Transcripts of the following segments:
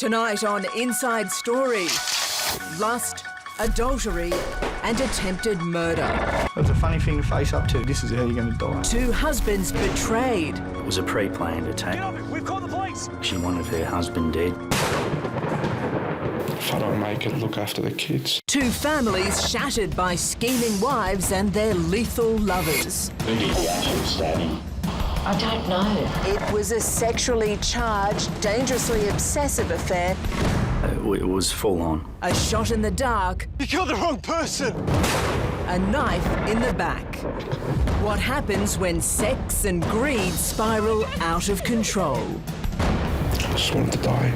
Tonight on Inside Story, lust, adultery and attempted murder. It's a funny thing to face up to. This is how you're going to die. Two husbands betrayed. It was a pre-planned attack. Get up! We've called the police! She wanted her husband dead. If I don't make it, look after the kids. Two families shattered by scheming wives and their lethal lovers. Who did the actual stabbing? I don't know. It was a sexually charged, dangerously obsessive affair. It was full on. A shot in the dark. You killed the wrong person! A knife in the back. What happens when sex and greed spiral out of control? I just wanted to die.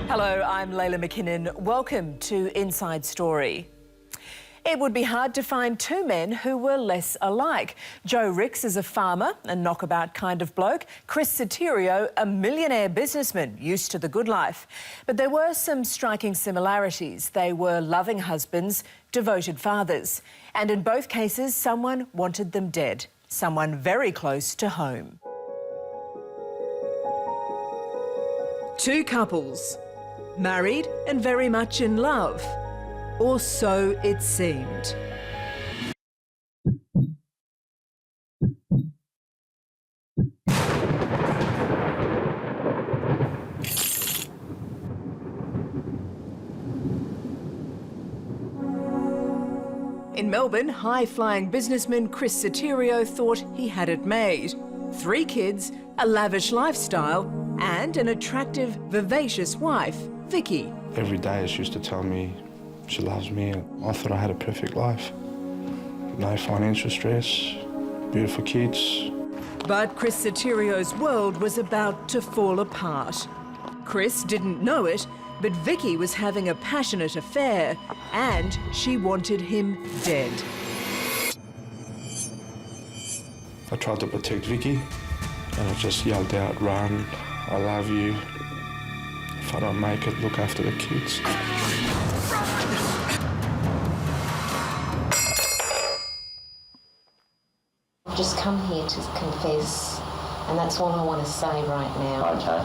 Hello, I'm Layla McKinnon. Welcome to Inside Story. It would be hard to find two men who were less alike. Joe Ricks is a farmer, a knockabout kind of bloke. Chris Sotirio, a millionaire businessman used to the good life. But there were some striking similarities. They were loving husbands, devoted fathers. And in both cases, someone wanted them dead. Someone very close to home. Two couples, married and very much in love. Or so it seemed. In Melbourne, high-flying businessman Chris Sotirio thought he had it made. 3 kids, a lavish lifestyle, and an attractive, vivacious wife, Vicky. Every day she used to tell me she loves me, and I thought I had a perfect life. No financial stress, beautiful kids. But Chris Sotirio's world was about to fall apart. Chris didn't know it, but Vicky was having a passionate affair, and she wanted him dead. I tried to protect Vicky, and I just yelled out, "Run, I love you. If I don't make it, look after the kids." I've just come here to confess, and that's all I want to say right now. Okay.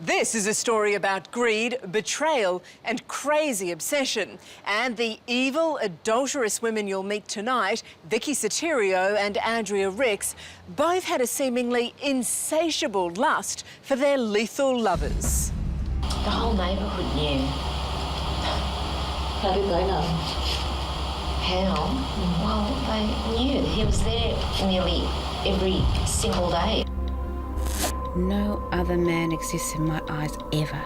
This is a story about greed, betrayal and crazy obsession. And the evil, adulterous women you'll meet tonight, Vicky Sotirio and Andrea Ricks, both had a seemingly insatiable lust for their lethal lovers. The whole neighbourhood knew. How did they know? How? Well, they knew. He was there nearly every single day. No other man exists in my eyes ever.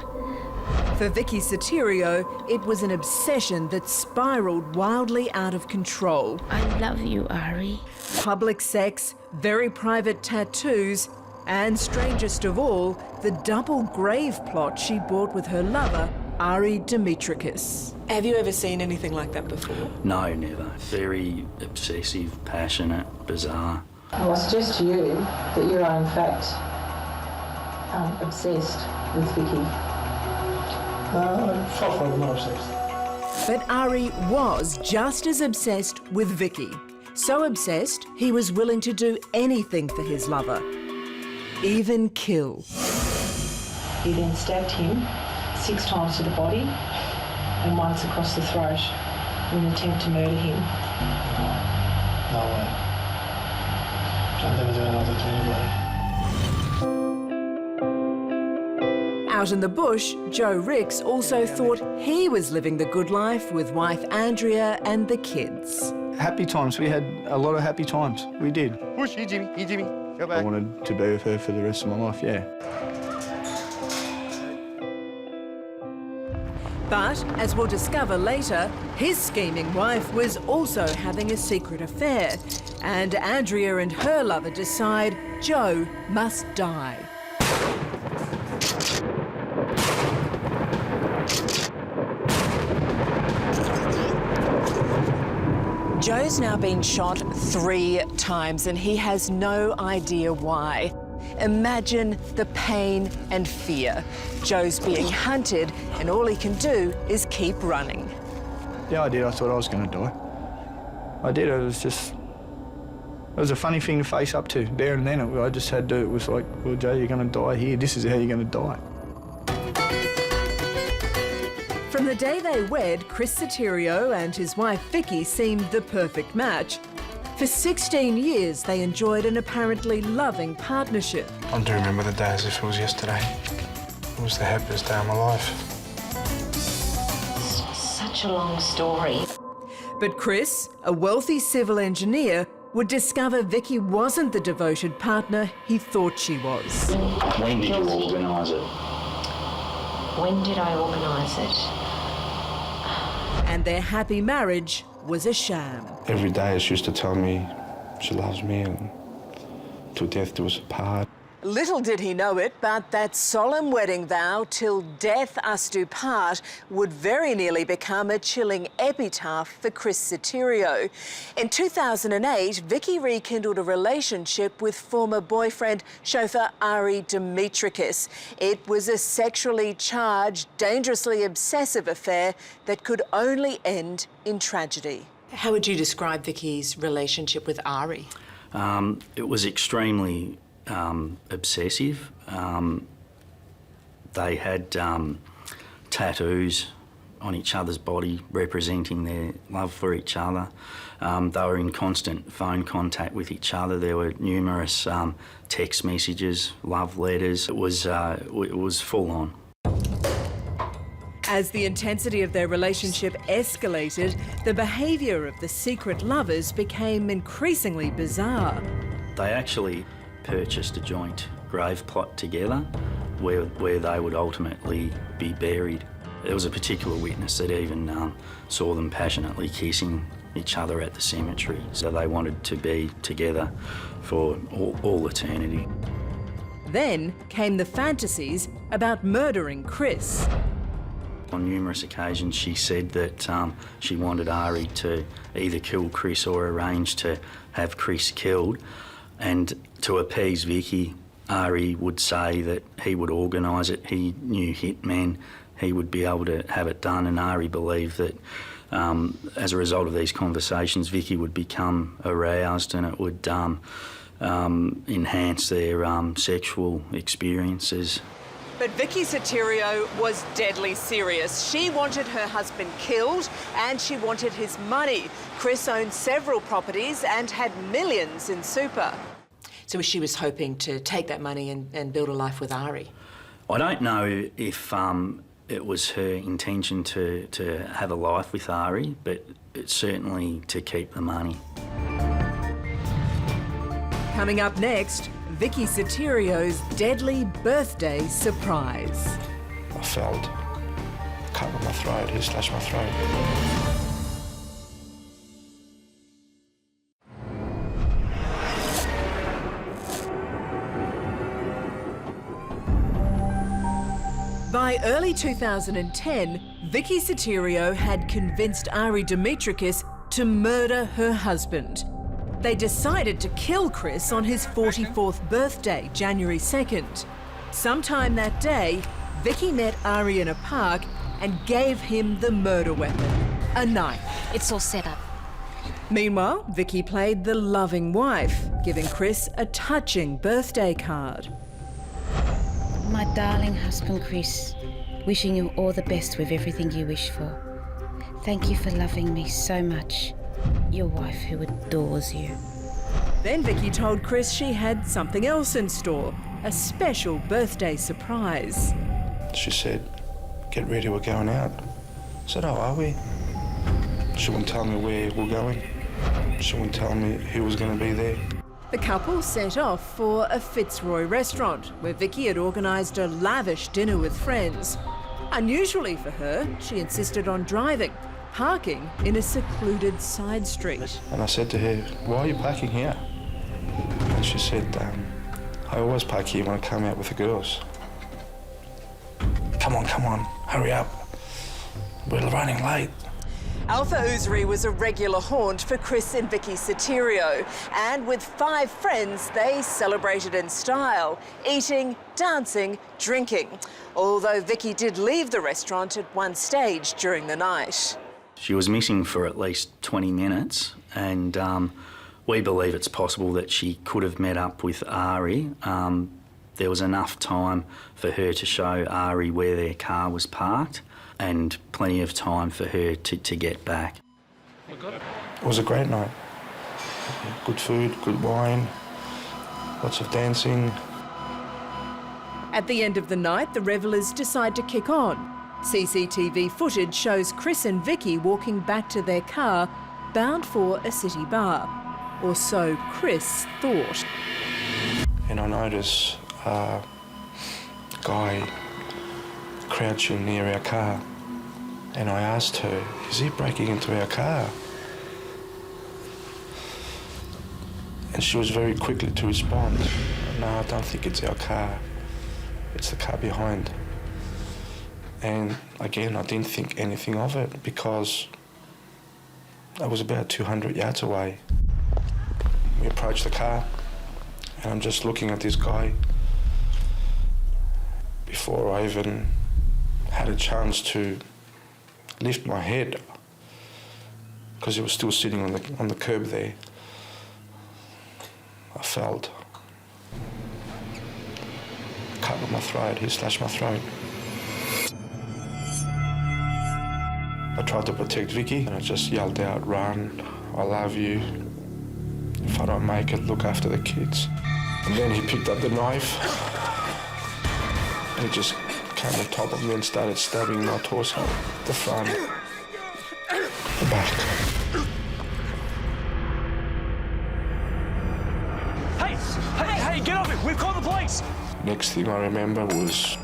For Vicky Sotirio, it was an obsession that spiralled wildly out of control. I love you, Ari. Public sex, very private tattoos, and strangest of all, the double grave plot she bought with her lover, Ari Dimitrakis. Have you ever seen anything like that before? No, never. Very obsessive, passionate, bizarre. I will suggest to you that you are in fact obsessed with Vicky. Far from not obsessed. But Ari was just as obsessed with Vicky. So obsessed, he was willing to do anything for his lover, even kill. He then stabbed him 6 times to the body and once across the throat in an attempt to murder him. No way. I'll never do another to anybody. Out in the bush, Joe Ricks also thought he was living the good life with wife Andrea and the kids. Happy times. We had a lot of happy times. We did. Push, you Jimmy. Go I back. wanted to be with her for the rest of my life, yeah. But, as we'll discover later, his scheming wife was also having a secret affair, and Andrea and her lover decide Joe must die. Joe's now been shot 3 times and he has no idea why. Imagine the pain and fear. Joe's being hunted and all he can do is keep running. Yeah, I did. I thought I was going to die. I did. It was a funny thing to face up to. There and then, I just had to, it was like, well, Joe, you're going to die here. This is how you're going to die. From the day they wed, Chris Sotirio and his wife Vicky seemed the perfect match. For 16 years, they enjoyed an apparently loving partnership. I do remember the day as if it was yesterday. It was the happiest day of my life. Such a long story. But Chris, a wealthy civil engineer, would discover Vicky wasn't the devoted partner he thought she was. When did you organise it? When did I organise it? And their happy marriage was a sham. Every day she used to tell me she loves me and till death do us apart. Little did he know it, but that solemn wedding vow, "Till death us do part," would very nearly become a chilling epitaph for Chris Sotirio. In 2008, Vicky rekindled a relationship with former boyfriend, chauffeur Ari Dimitrakis. It was a sexually charged, dangerously obsessive affair that could only end in tragedy. How would you describe Vicky's relationship with Ari? It was extremely obsessive. They had tattoos on each other's body representing their love for each other. They were in constant phone contact with each other. There were numerous text messages, love letters. It was full on. As the intensity of their relationship escalated, the behaviour of the secret lovers became increasingly bizarre. They actually purchased a joint grave plot together where they would ultimately be buried. There was a particular witness that even saw them passionately kissing each other at the cemetery, so they wanted to be together for all eternity. Then came the fantasies about murdering Chris. On numerous occasions she said that she wanted Ari to either kill Chris or arrange to have Chris killed. And to appease Vicky, Ari would say that he would organise it. He knew hitmen, he would be able to have it done, and Ari believed that as a result of these conversations, Vicky would become aroused and it would enhance their sexual experiences. But Vicky Sotirio was deadly serious. She wanted her husband killed and she wanted his money. Chris owned several properties and had millions in super. So she was hoping to take that money and build a life with Ari? I don't know if it was her intention to have a life with Ari, but it's certainly to keep the money. Coming up next, Vicky Sotirio's deadly birthday surprise. I felt a cut in my throat, he slashed my throat. By early 2010, Vicky Sotirio had convinced Ari Dimitrakis to murder her husband. They decided to kill Chris on his 44th birthday, January 2nd. Sometime that day, Vicky met Ari in a park and gave him the murder weapon, a knife. It's all set up. Meanwhile, Vicky played the loving wife, giving Chris a touching birthday card. My darling husband, Chris, wishing you all the best with everything you wish for. Thank you for loving me so much. Your wife who adores you. Then Vicky told Chris she had something else in store, a special birthday surprise. She said, "Get ready, we're going out." I said, "Oh, are we?" She wouldn't tell me where we're going. She wouldn't tell me who was going to be there. The couple set off for a Fitzroy restaurant where Vicky had organised a lavish dinner with friends. Unusually for her, she insisted on driving, parking in a secluded side street. And I said to her, "Why are you parking here?" And she said, "I always park here when I come out with the girls." Come on, hurry up. We're running late. Alpha Ouzri was a regular haunt for Chris and Vicky Sotirio, and with 5 friends, they celebrated in style, eating, dancing, drinking. Although Vicky did leave the restaurant at one stage during the night. She was missing for at least 20 minutes and we believe it's possible that she could have met up with Ari. There was enough time for her to show Ari where their car was parked and plenty of time for her to get back. It was a great night. Good food, good wine, lots of dancing. At the end of the night, the revellers decide to kick on. CCTV footage shows Chris and Vicky walking back to their car, bound for a city bar. Or so Chris thought. And I noticed a guy crouching near our car. And I asked her, is he breaking into our car? And she was very quickly to respond, no, I don't think it's our car. It's the car behind. And again, I didn't think anything of it because I was about 200 yards away. We approached the car and I'm just looking at this guy before I even had a chance to lift my head because he was still sitting on the curb there. I felt a cut on my throat, he slashed my throat. I tried to protect Vicky and I just yelled out, run, I love you. If I don't make it, look after the kids. And then he picked up the knife and he just came on top of me and started stabbing my torso, the front, the back. Hey, get off it! We've called the police! Next thing I remember was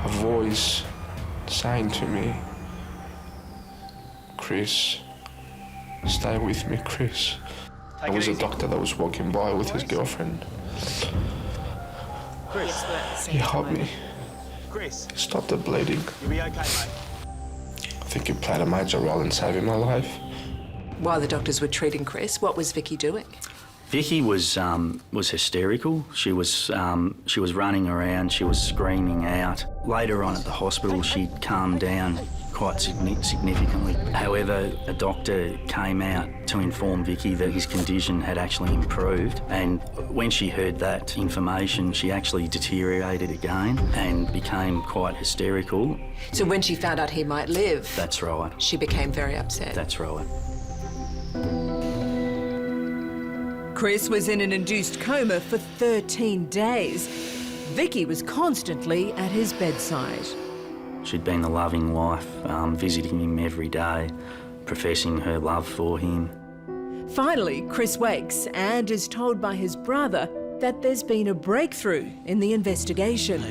a voice saying to me, Chris, stay with me, Chris. There was a doctor that was walking by with his girlfriend. Chris, He helped me, Chris, stop the bleeding. you'll be okay, mate. I think he played a major role in saving my life. While the doctors were treating Chris, what was Vicky doing? Vicky was hysterical. She was running around. She was screaming out. Later on at the hospital, she calmed down quite significantly. However, a doctor came out to inform Vicky that his condition had actually improved. And when she heard that information, she actually deteriorated again and became quite hysterical. So when she found out he might live, That's right. she became very upset. That's right. Chris was in an induced coma for 13 days. Vicky was constantly at his bedside. She'd been a loving wife, visiting him every day, professing her love for him. Finally, Chris wakes and is told by his brother that there's been a breakthrough in the investigation.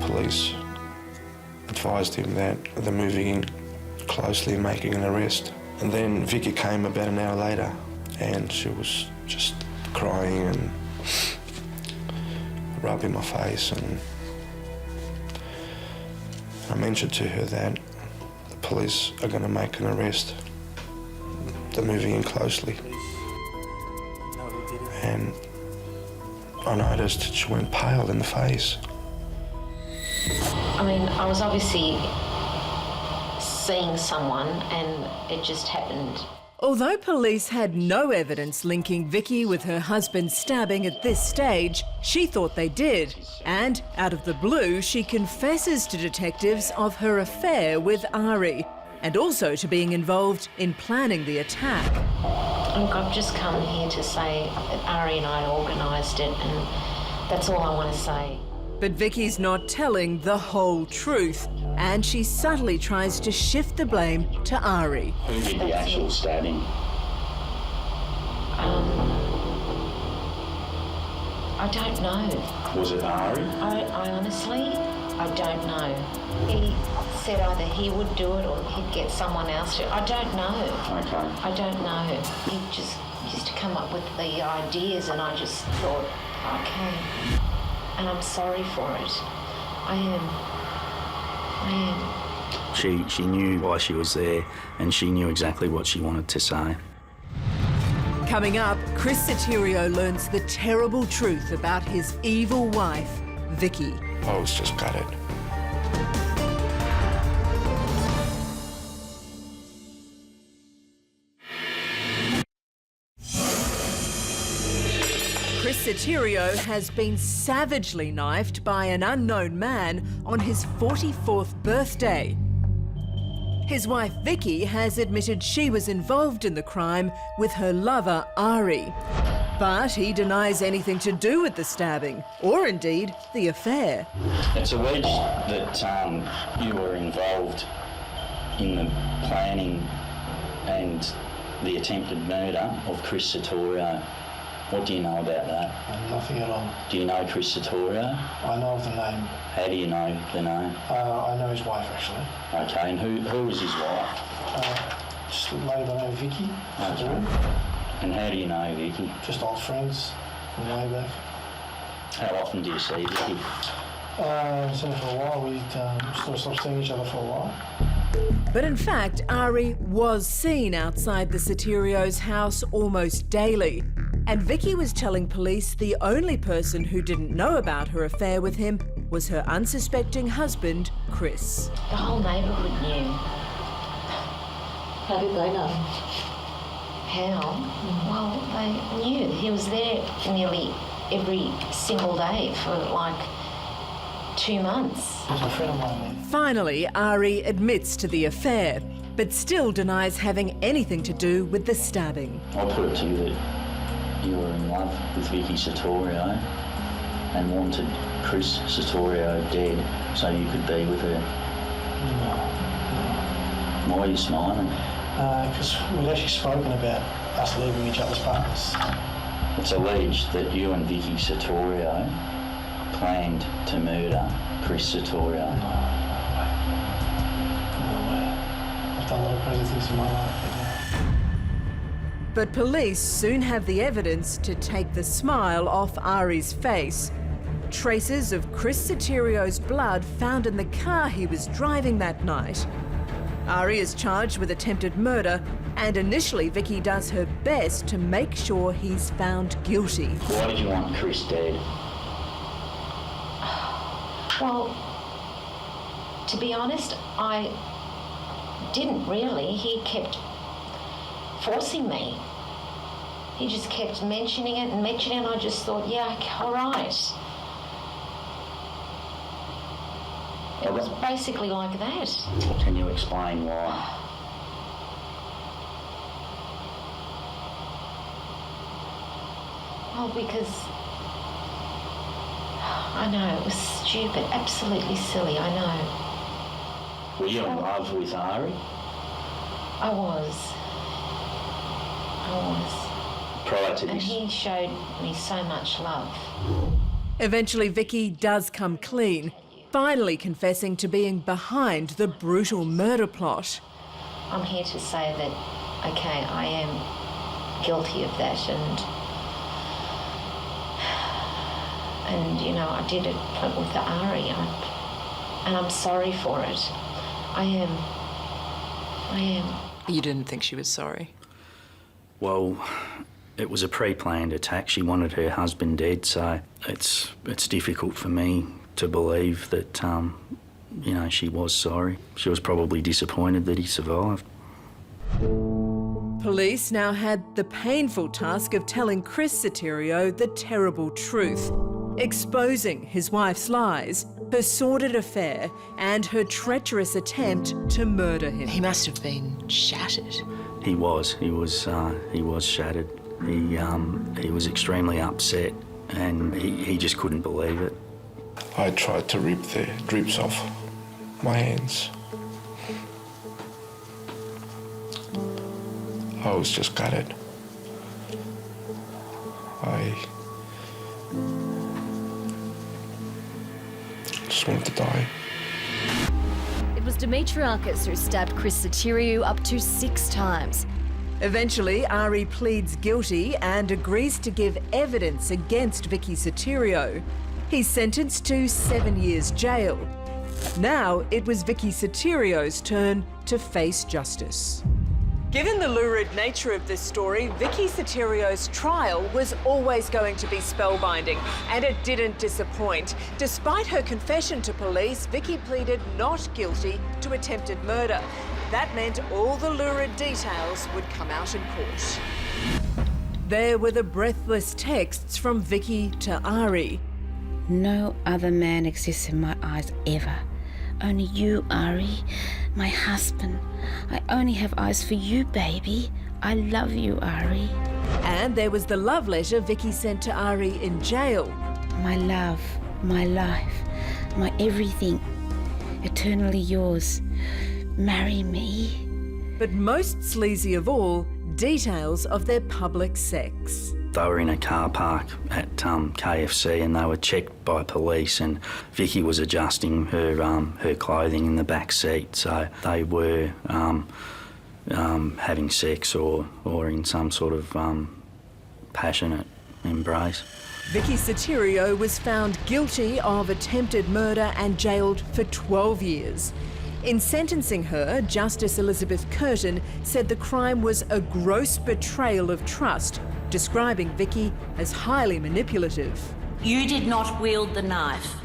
Police advised him that they're moving in closely and making an arrest. And then Vicky came about an hour later and she was just crying and rubbing my face, and I mentioned to her that the police are going to make an arrest. They're moving in closely. And I noticed that she went pale in the face. I mean, I was obviously seeing someone and it just happened. Although police had no evidence linking Vicky with her husband's stabbing at this stage, she thought they did. And out of the blue, she confesses to detectives of her affair with Ari and also to being involved in planning the attack. Look, I've just come here to say that Ari and I organised it, and that's all I want to say. But Vicky's not telling the whole truth, and she subtly tries to shift the blame to Ari. Who did the actual stabbing? I don't know. Was it Ari? I honestly, I don't know. He said either he would do it or he'd get someone else to. I don't know. Okay. I don't know. He just used to come up with the ideas, and I just thought, okay. And I'm sorry for it. I am. She knew why she was there, and she knew exactly what she wanted to say. Coming up, Chris Sotirio learns the terrible truth about his evil wife, Vicky. I was just gutted. Chris Sotirio has been savagely knifed by an unknown man on his 44th birthday. His wife Vicky has admitted she was involved in the crime with her lover Ari. But he denies anything to do with the stabbing, or indeed the affair. It's alleged that you were involved in the planning and the attempted murder of Chris Sotirio. What do you know about that? Nothing at all. Do you know Chris Sotirio? I know of the name. How do you know the name? I know his wife, actually. Okay, and who was his wife? Just a lady by the name of Vicky. Okay. And how do you know Vicky? Just old friends from way back. How often do you see Vicky? I've seen her for a while. We sort of stopped seeing each other for a while. But in fact, Ari was seen outside the Sotirio's house almost daily. And Vicky was telling police the only person who didn't know about her affair with him was her unsuspecting husband, Chris. The whole neighbourhood knew. How did they know? How? Well, they knew. He was there nearly every single day for like 2 months. There's a friend of mine there. Finally, Ari admits to the affair, but still denies having anything to do with the stabbing. I'll put it to you that you were in love with Vicky Sotirio and wanted Chris Sotirio dead so you could be with her. No. Why are you smiling? Because we'd actually spoken about us leaving each other's partners. It's alleged that you and Vicky Sotirio planned to murder Chris Sotirio. No way. I've done a lot of crazy things in my life. But police soon have the evidence to take the smile off Ari's face. Traces of Chris Sotirio's blood found in the car he was driving that night. Ari is charged with attempted murder, and initially Vicky does her best to make sure he's found guilty. Why did you want Chris dead? Well, to be honest, I didn't really. He kept forcing me. He just kept mentioning it, and I just thought, yeah, all right. It was basically like that. Can you explain why? Well, because I know, it was stupid, absolutely silly, I know. Were you in love with Ari? I was. Prior to And this? he showed me so much love. Eventually, Vicky does come clean, finally confessing to being behind the brutal murder plot. I'm here to say that, okay, I am guilty of that, and you know, I did it with the Ari, and I'm sorry for it. I am. You didn't think she was sorry? Well, it was a pre-planned attack. She wanted her husband dead, so it's difficult for me to believe that, you know, she was sorry. She was probably disappointed that he survived. Police now had the painful task of telling Chris Sotirio the terrible truth, exposing his wife's lies, her sordid affair, and her treacherous attempt to murder him. He must have been shattered. He was shattered. He was extremely upset, and he just couldn't believe it. I tried to rip the drips off my hands. I was just gutted. I just wanted to die. It was Demetriakis who stabbed Chris Sotirio up to 6 times. Eventually, Ari pleads guilty and agrees to give evidence against Vicky Sotirio. He's sentenced to 7 years jail. Now it was Vicky Sotirio's turn to face justice. Given the lurid nature of this story, Vicky Sotirio's trial was always going to be spellbinding, and it didn't disappoint. Despite her confession to police, Vicky pleaded not guilty to attempted murder. That meant all the lurid details would come out in court. There were the breathless texts from Vicky to Ari. No other man exists in my eyes ever. Only you, Ari, my husband. I only have eyes for you, baby. I love you, Ari. And there was the love letter Vicky sent to Ari in jail. My love, my life, my everything. Eternally yours. Marry me. But most sleazy of all, details of their public sex. They were in a car park at KFC and they were checked by police, and Vicky was adjusting her clothing in the back seat, so they were having sex or in some sort of passionate embrace. Vicky Sotirio was found guilty of attempted murder and jailed for 12 years. In sentencing her, Justice Elizabeth Curtin said the crime was a gross betrayal of trust, describing Vicky as highly manipulative. You did not wield the knife,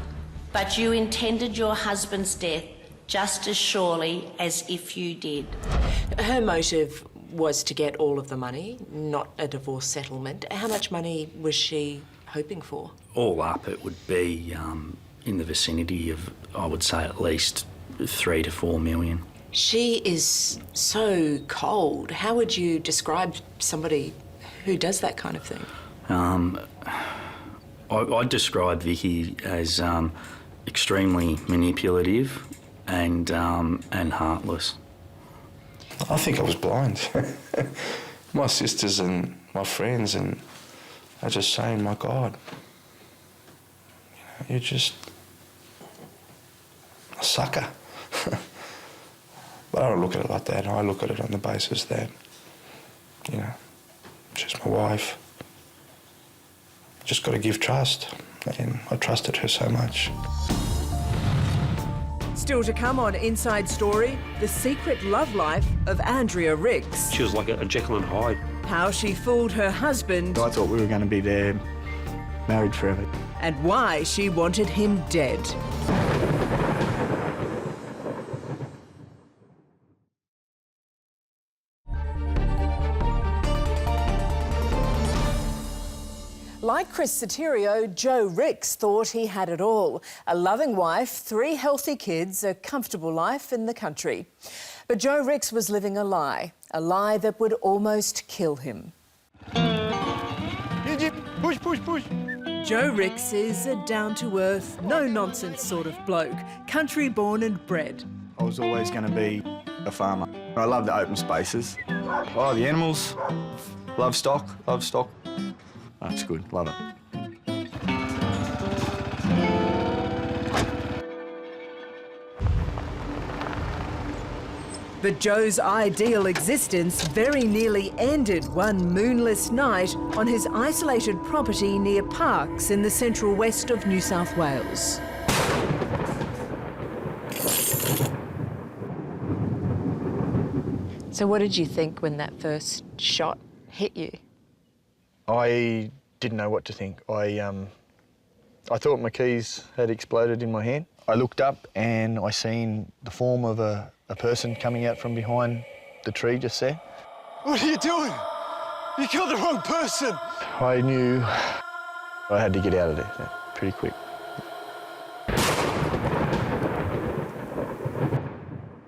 but you intended your husband's death just as surely as if you did. Her motive was to get all of the money, not a divorce settlement. How much money was she hoping for? All up, it would be in the vicinity of, I would say, at least 3 to 4 million. She is so cold. How would you describe somebody who does that kind of thing? I'd describe Vicky as extremely manipulative and heartless. I think I was blind. My sisters and my friends and are just saying, my God, you're just a sucker. But I don't look at it like that. I look at it on the basis that, she's my wife. Just got to give trust, and I trusted her so much. Still to come on Inside Story, the secret love life of Andrea Ricks. She was like a Jekyll and Hyde. How she fooled her husband. I thought we were going to be there, married forever. And why she wanted him dead. Like Chris Sotirio, Joe Ricks thought he had it all. A loving wife, 3 healthy kids, a comfortable life in the country. But Joe Ricks was living a lie that would almost kill him. Push, push, push. Joe Ricks is a down-to-earth, no-nonsense sort of bloke, country-born and bred. I was always going to be a farmer. I love the open spaces. Oh, the animals. Love stock. That's good, love it. But Joe's ideal existence very nearly ended one moonless night on his isolated property near Parkes in the central west of New South Wales. So what did you think when that first shot hit you? I didn't know what to think. I thought my keys had exploded in my hand. I looked up and I seen the form of a person coming out from behind the tree just there. What are you doing? You killed the wrong person. I knew I had to get out of there pretty quick.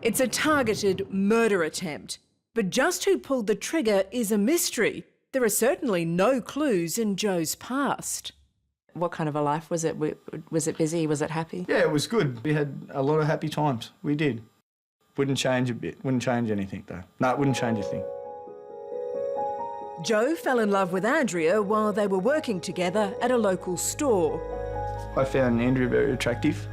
It's a targeted murder attempt, but just who pulled the trigger is a mystery. There are certainly no clues in Joe's past. What kind of a life was it? Was it busy? Was it happy? Yeah, it was good. We had a lot of happy times. We did. Wouldn't change a bit. Wouldn't change anything, though. No, it wouldn't change a thing. Joe fell in love with Andrea while they were working together at a local store. I found Andrea very attractive.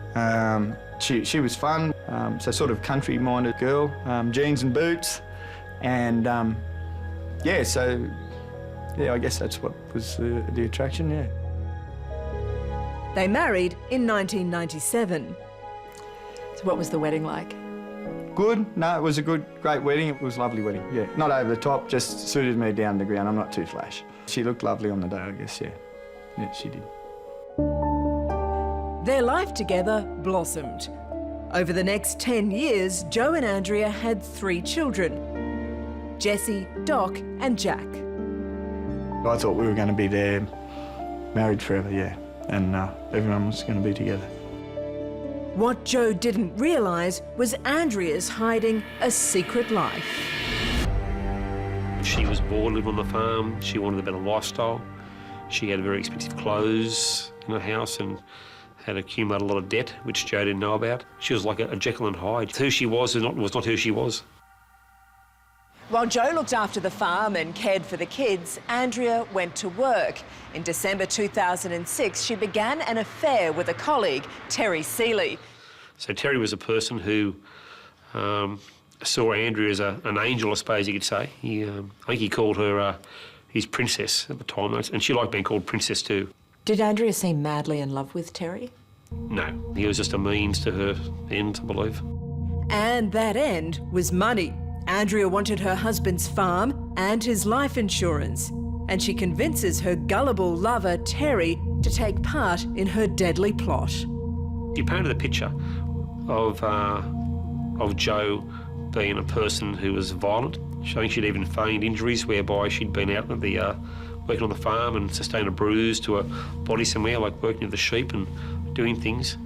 She was fun, so sort of country-minded girl, jeans and boots, and I guess that's what was the attraction, yeah. They married in 1997. So what was the wedding like? Good. No, it was a great wedding. It was a lovely wedding, yeah. Not over the top, just suited me down to the ground. I'm not too flash. She looked lovely on the day, I guess, yeah. Yeah, she did. Their life together blossomed. Over the next 10 years, Joe and Andrea had 3 children, Jessie, Doc and Jack. I thought we were going to be there, married forever, yeah, and everyone was going to be together. What Joe didn't realise was Andrea's hiding a secret life. She was bored, lived on the farm. She wanted a better lifestyle. She had very expensive clothes in her house and had accumulated a lot of debt, which Joe didn't know about. She was like a Jekyll and Hyde. Who she was not who she was. While Joe looked after the farm and cared for the kids, Andrea went to work. In December 2006, she began an affair with a colleague, Terry Seeley. So Terry was a person who saw Andrea as an angel, I suppose you could say. I think he called her his princess at the time, and she liked being called princess too. Did Andrea seem madly in love with Terry? No, he was just a means to her end, I believe. And that end was money. Andrea wanted her husband's farm and his life insurance, and she convinces her gullible lover, Terry, to take part in her deadly plot. You painted a picture of Joe being a person who was violent, showing she'd even feigned injuries whereby she'd been out at the working on the farm and sustained a bruise to her body somewhere, like working with the sheep and doing things.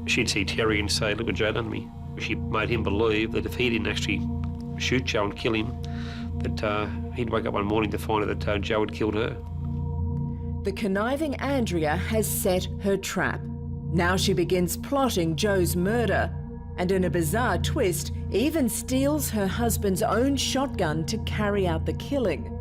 She'd see Terry and say, "Look what Joe done to me." She made him believe that if he didn't actually shoot Joe and kill him, that he'd wake up one morning to find out that Joe had killed her. The conniving Andrea has set her trap. Now she begins plotting Joe's murder, and in a bizarre twist, even steals her husband's own shotgun to carry out the killing.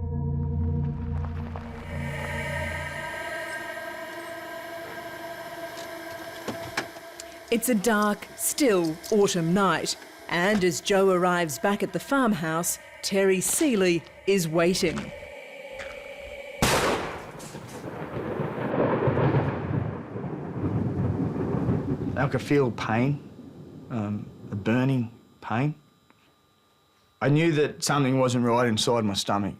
It's a dark, still autumn night, and as Joe arrives back at the farmhouse, Terry Seeley is waiting. I could feel pain, a burning pain. I knew that something wasn't right inside my stomach.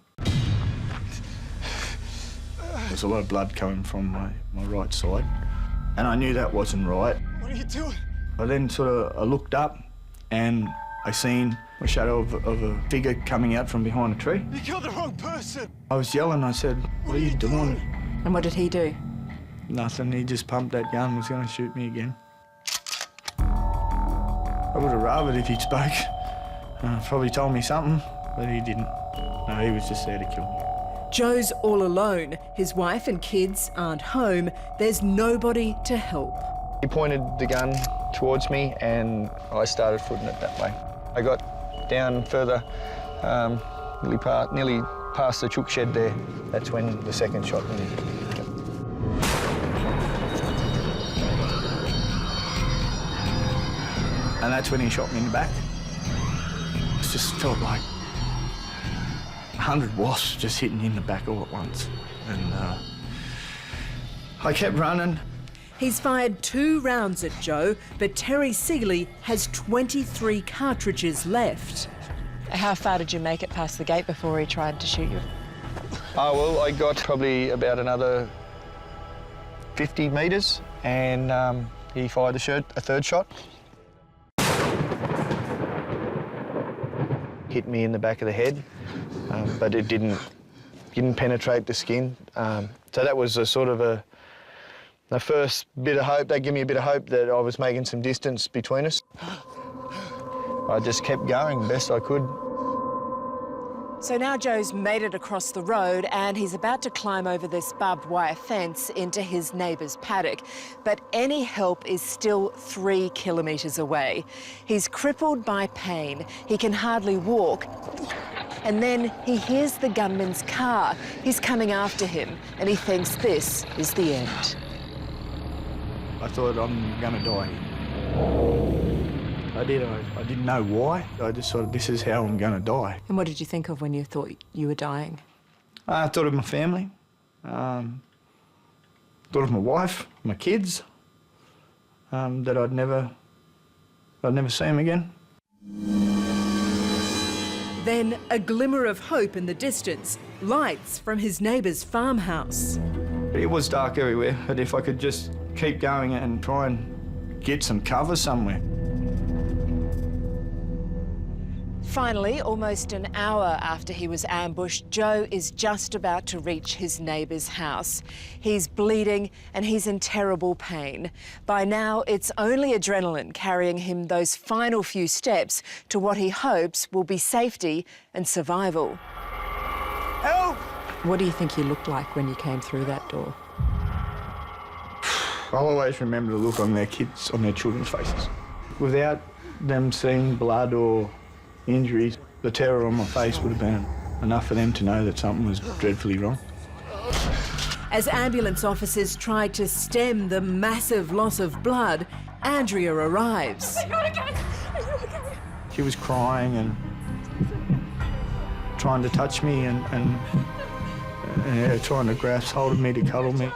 There's a lot of blood coming from my right side, and I knew that wasn't right. What are you doing? I then I looked up and I seen a shadow of a figure coming out from behind a tree. You killed the wrong person. I was yelling, I said, "What are you doing?" And what did he do? Nothing, he just pumped that gun, was going to shoot me again. I would have rather if he'd spoke. Probably told me something, but he didn't. No, he was just there to kill me. Joe's all alone. His wife and kids aren't home. There's nobody to help. He pointed the gun towards me and I started footing it that way. I got down further, nearly past the chook shed there. That's when the second shot went in. And that's when he shot me in the back. It just felt like 100 wasps just hitting in the back all at once. And I kept running. He's fired 2 rounds at Joe, but Terry Seeley has 23 cartridges left. How far did you make it past the gate before he tried to shoot you? Oh, well, I got probably about another 50 metres and he fired a third shot. Hit me in the back of the head, but it didn't penetrate the skin. So that was a sort of the first bit of hope. That gave me a bit of hope that I was making some distance between us. I just kept going best I could. So now Joe's made it across the road and he's about to climb over this barbed wire fence into his neighbour's paddock. But any help is still 3 kilometres away. He's crippled by pain. He can hardly walk. And then he hears the gunman's car. He's coming after him and he thinks this is the end. I thought I'm going to die. I didn't know why. I just thought this is how I'm going to die. And what did you think of when you thought you were dying? I thought of my family. Thought of my wife, my kids. That I'd never see them again. Then a glimmer of hope in the distance, lights from his neighbour's farmhouse. It was dark everywhere, but if I could just keep going and try and get some cover somewhere. Finally, almost an hour after he was ambushed, Joe is just about to reach his neighbour's house. He's bleeding and he's in terrible pain. By now, it's only adrenaline carrying him those final few steps to what he hopes will be safety and survival. Help! What do you think you looked like when you came through that door? I'll always remember the look on their children's faces. Without them seeing blood or injuries, the terror on my face would have been enough for them to know that something was dreadfully wrong. As ambulance officers tried to stem the massive loss of blood, Andrea arrives. Are you okay? Are you okay? She was crying and trying to touch me and trying to grasp hold of me to cuddle me.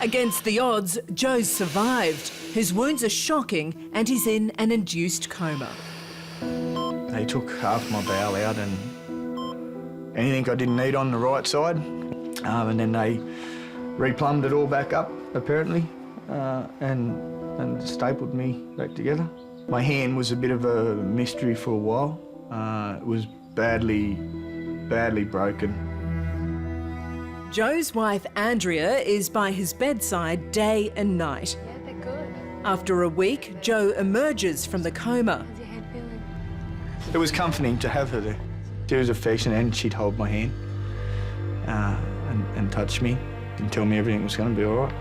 Against the odds, Joe's survived. His wounds are shocking and he's in an induced coma. They took half my bowel out and anything I didn't need on the right side, and then they replumbed it all back up, apparently, and stapled me back together. My hand was a bit of a mystery for a while. It was badly broken. Joe's wife, Andrea, is by his bedside day and night. Yeah, they're good. After a week, Joe emerges from the coma. How's your head feeling? It was comforting to have her there. She was affectionate and she'd hold my hand and touch me and tell me everything was going to be all right.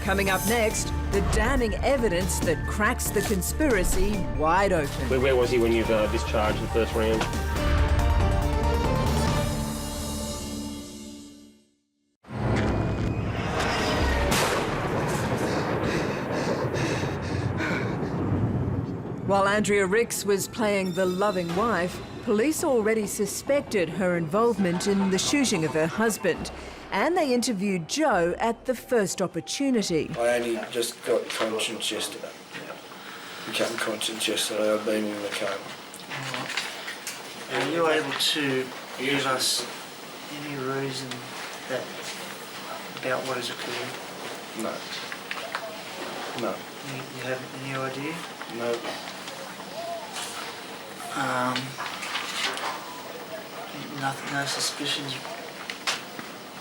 Coming up next, the damning evidence that cracks the conspiracy wide open. Where was he when you discharged the first round? While Andrea Ricks was playing the loving wife, police already suspected her involvement in the shooting of her husband, and they interviewed Joe at the first opportunity. I only just got conscious yesterday. Became conscious yesterday. I've been in the coma. Are you able to give us any reason about what has occurred? No. No. You have any idea? No. Nothing, no suspicions?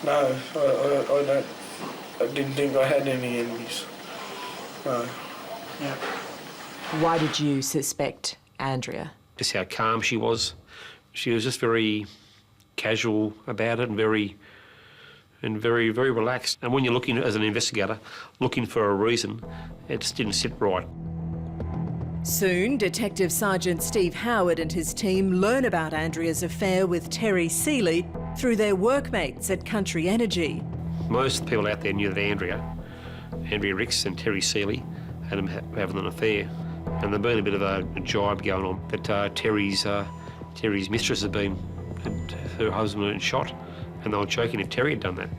No, I don't. I didn't think I had any enemies. No. Yeah. Why did you suspect Andrea? Just how calm she was. She was just very casual about it and very relaxed. And when you're looking, as an investigator, looking for a reason, it just didn't sit right. Soon, Detective Sergeant Steve Howard and his team learn about Andrea's affair with Terry Seeley through their workmates at Country Energy. Most people out there knew that Andrea Ricks and Terry Seeley had them having an affair. And there'd been a bit of a jibe going on. But Terry's mistress had her husband had been shot, and they were joking if Terry had done that.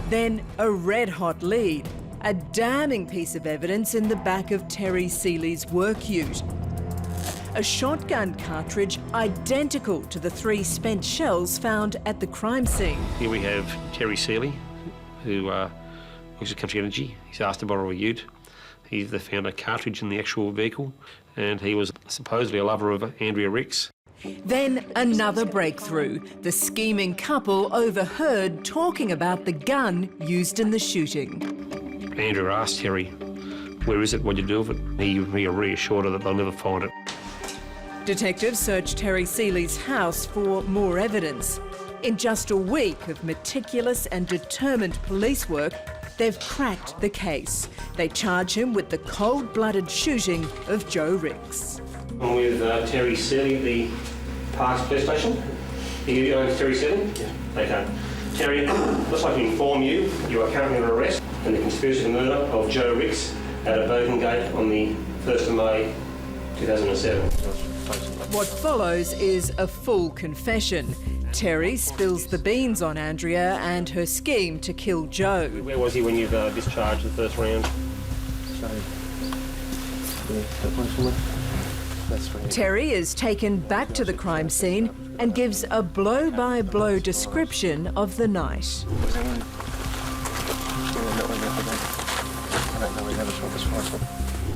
Then a red-hot lead. A damning piece of evidence in the back of Terry Seeley's work ute. A shotgun cartridge identical to the 3 spent shells found at the crime scene. Here we have Terry Seeley, who works at Country Energy. He's asked to borrow a ute. They found a cartridge in the actual vehicle, and he was supposedly a lover of Andrea Ricks. Then another breakthrough. The scheming couple overheard talking about the gun used in the shooting. Andrea asked Terry, "Where is it? What'd you do with it?" He reassured her that they'll never find it. Detectives searched Terry Seeley's house for more evidence. In just a week of meticulous and determined police work, they've cracked the case. They charge him with the cold-blooded shooting of Joe Ricks. I'm with Terry Seeley, the Parks Police Station. You own Terry Seeley? Yeah. Okay. Terry, I'd just like to inform you, you are currently under arrest in the conspiracy to murder of Joe Ricks at a Bogan Gate on the 1st of May 2007. What follows is a full confession. Terry spills the beans on Andrea and her scheme to kill Joe. Where was he when you discharged the first round? Terry is taken back to the crime scene and gives a blow-by-blow description of the night.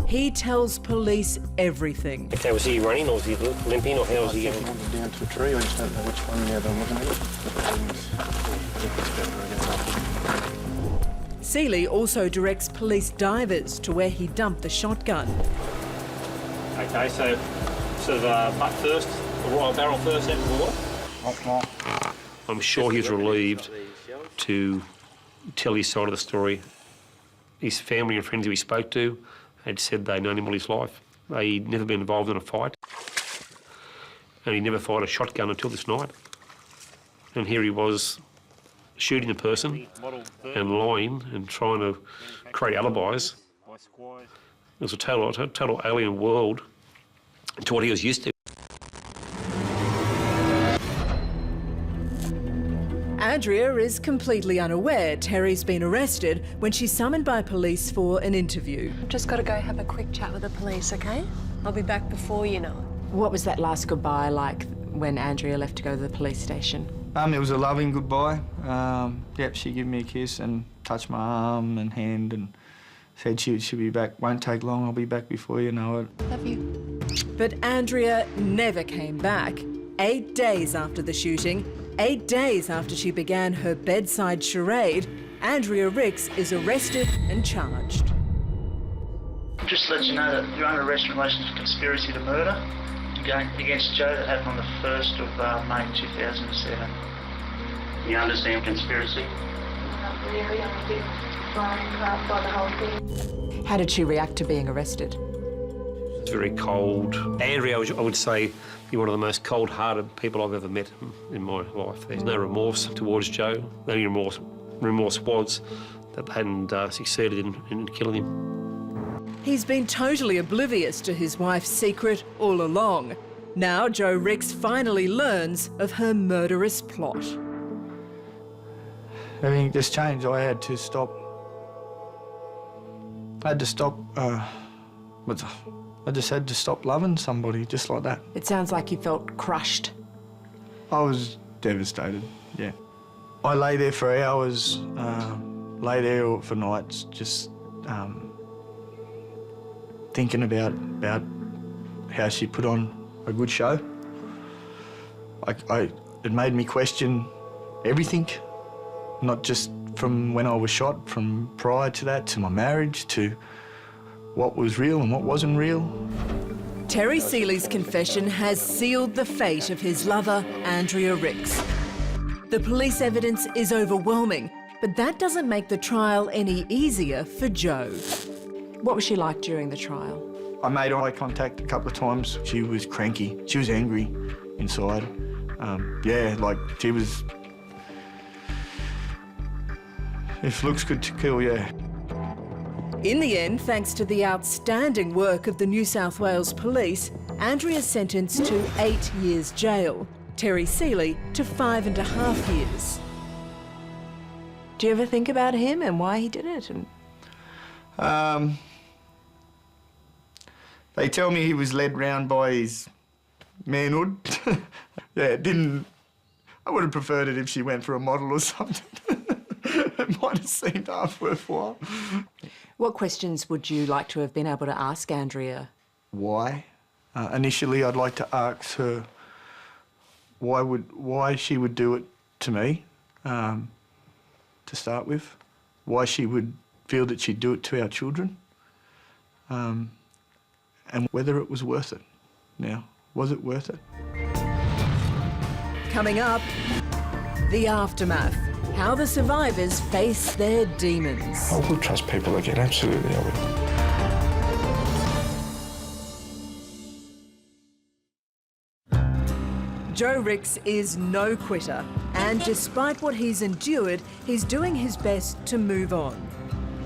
He tells police everything. If was he running or was he limping or how was he getting? Down to a tree, I just don't know which one now that I'm looking at it. Seeley also directs police divers to where he dumped the shotgun. Okay, so sort of butt first, or barrel first out of the water? I'm sure he was relieved to tell his side of the story. His family and friends who he spoke to had said they'd known him all his life. They'd never been involved in a fight. And he never fired a shotgun until this night. And here he was shooting a person and lying and trying to create alibis. It was a total alien world to what he was used to. Andrea is completely unaware Terry's been arrested when she's summoned by police for an interview. I've just got to go have a quick chat with the police, OK? I'll be back before you know it. What was that last goodbye like when Andrea left to go to the police station? It was a loving goodbye. Yep, she gave me a kiss and touched my arm and hand and said she'll be back. Won't take long, I'll be back before you know it. Love you. But Andrea never came back. 8 days after the shooting, 8 days after she began her bedside charade, Andrea Ricks is arrested and charged. Just to let you know that you're under arrest in relation to conspiracy to murder against Joe that happened on the 1st of May 2007. You understand conspiracy? Not really, I'm a bit thrown by the whole thing. How did she react to being arrested? It's very cold. Andrea, I would say, be one of the most cold-hearted people I've ever met in my life. There's no remorse towards Joe. The only remorse was that they hadn't succeeded in killing him. He's been totally oblivious to his wife's secret all along. Now Joe Ricks finally learns of her murderous plot. Everything just changed. I had to stop. I just had to stop loving somebody just like that. It sounds like you felt crushed. I was devastated, yeah. I lay there for hours, lay there for nights, just thinking about how she put on a good show. It made me question everything, not just from when I was shot, from prior to that, to my marriage, to what was real and what wasn't real. Terry Seeley's confession has sealed the fate of his lover, Andrea Ricks. The police evidence is overwhelming, but that doesn't make the trial any easier for Joe. What was she like during the trial? I made eye contact a couple of times. She was cranky. She was angry inside. Yeah, like she was... If looks could kill, yeah. In the end, thanks to the outstanding work of the New South Wales Police, Andrea's sentenced to 8 years jail, Terry Seeley to 5.5 years. Do you ever think about him and why he did it? They tell me he was led round by his manhood. Yeah, it didn't... I would have preferred it if she went for a model or something. It might have seemed half worthwhile. What questions would you like to have been able to ask Andrea? Why? Initially, I'd like to ask her why she would do it to me, to start with. Why she would feel that she'd do it to our children. And whether it was worth it. Now, was it worth it? Coming up, the aftermath. How the survivors face their demons. I will trust people again, absolutely I will. Joe Ricks is no quitter, and despite what he's endured, he's doing his best to move on.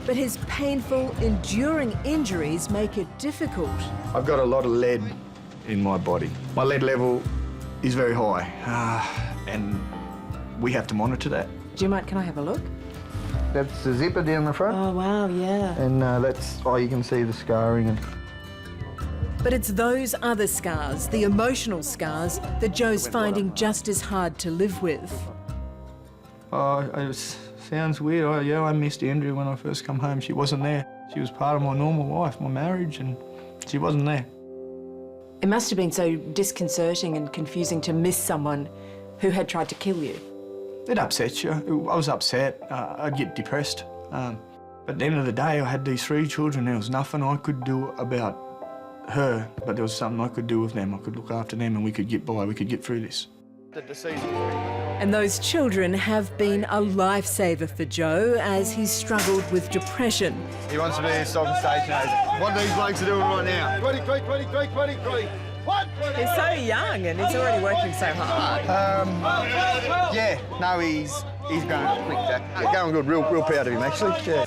But his painful, enduring injuries make it difficult. I've got a lot of lead in my body. My lead level is very high, and we have to monitor that. Do you mind, can I have a look? That's the zipper down the front. Oh, wow, yeah. And that's, you can see the scarring. But it's those other scars, the emotional scars, that Joe's finding just as hard to live with. Oh, it sounds weird. I missed Andrea when I first come home. She wasn't there. She was part of my normal life, my marriage, and she wasn't there. It must have been so disconcerting and confusing to miss someone who had tried to kill you. It upsets you. I was upset. I'd get depressed. But at the end of the day, I had these 3 children. There was nothing I could do about her, but there was something I could do with them. I could look after them and we could get by, we could get through this. And those children have been a lifesaver for Joe as he's struggled with depression. He wants to be a song station agent. What these blokes are doing right now. 20. He's so young and he's already working so hard. Yeah, no, he's going quick, Jack. Yeah, going good, real proud of him, actually. Yeah.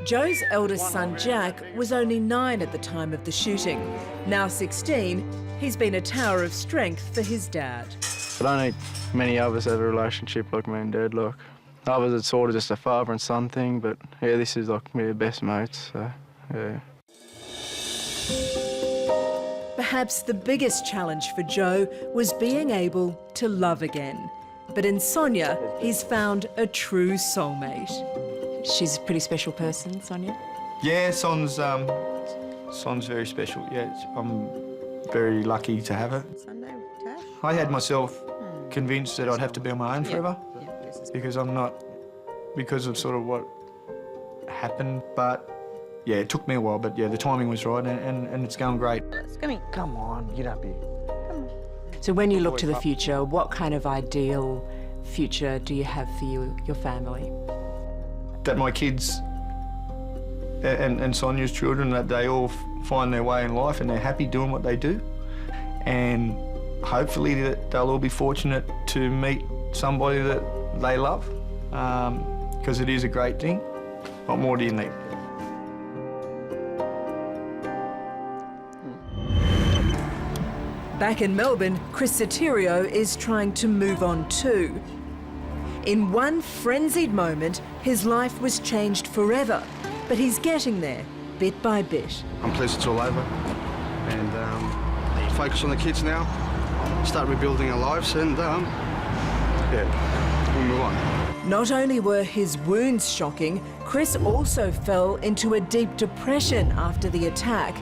Joe's eldest son, Jack, was only 9 at the time of the shooting. Now 16, he's been a tower of strength for his dad. I don't think many of us have a relationship like me and Dad. Like, others, it's sort of just a father and son thing, but yeah, this is like we're best mates, so yeah. Perhaps the biggest challenge for Joe was being able to love again. But in Sonia, he's found a true soulmate. She's a pretty special person, Sonia. Yeah, Son's very special. Yeah, I'm very lucky to have her. I had myself convinced that I'd have to be on my own forever because because of sort of what happened. But yeah, it took me a while, but yeah, the timing was right and it's going great. Come on, get up here. So when you look to the future, what kind of ideal future do you have for your family? That my kids and Sonia's children, that they all find their way in life and they're happy doing what they do. And hopefully that they'll all be fortunate to meet somebody that they love, because it is a great thing. What more do you need? Back in Melbourne, Chris Sotirio is trying to move on too. In one frenzied moment, his life was changed forever, but he's getting there, bit by bit. I'm pleased it's all over, and focus on the kids now, start rebuilding our lives, and yeah, we'll move on. Not only were his wounds shocking, Chris also fell into a deep depression after the attack.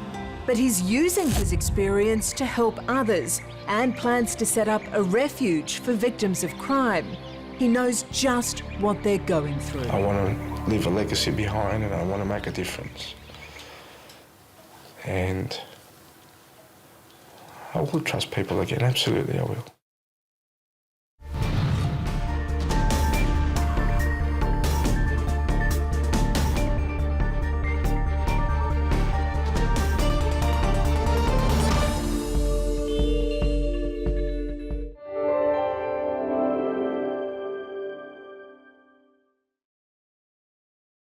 But he's using his experience to help others and plans to set up a refuge for victims of crime. He knows just what they're going through. I want to leave a legacy behind and I want to make a difference. And I will trust people again, absolutely I will.